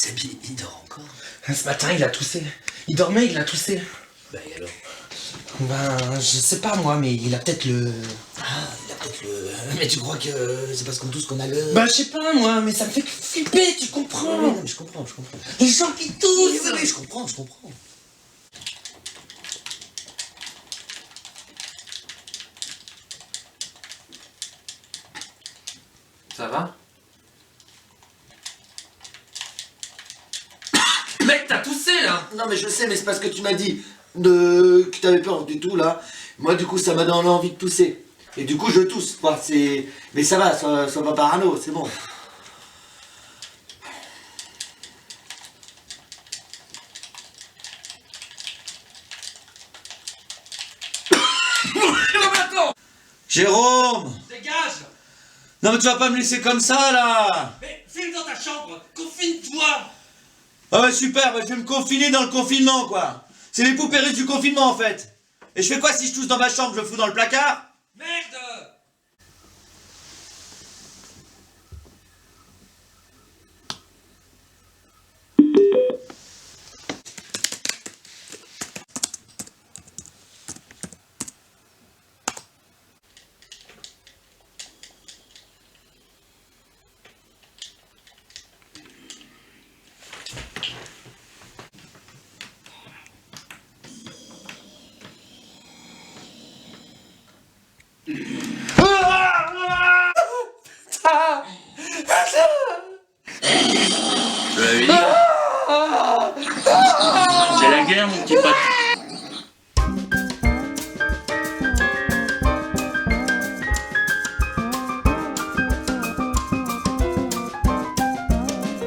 Sebi, il dort encore? Ce matin, il a toussé. Il dormait, il a toussé. Bah et alors? Ben, je sais pas moi, mais il a peut-être le... Ah, il a peut-être le... Mais tu crois que c'est parce qu'on tousse qu'on a le... Bah, je sais pas moi, mais ça me fait flipper, tu comprends? Oui, non, mais je comprends. Les gens qui toussent. Oui, je comprends. Ça va? Mec, t'as toussé là! Non mais je sais, mais c'est parce que tu m'as dit que t'avais peur du tout là. Moi du coup ça m'a donné envie de tousser. Et du coup je tousse, quoi. C'est... Mais ça va, sois pas parano, c'est bon. Non mais attends! Jérôme! Dégage! Non mais tu vas pas me laisser comme ça là! Mais file dans ta chambre! Confine-toi! Ah ouais super, bah, je vais me confiner dans le confinement quoi. C'est les poupées russes du confinement en fait. Et je fais quoi si je tousse dans ma chambre, je le fous dans le placard? Merde! Je l'avais dit. C'est la guerre, mon petit pote.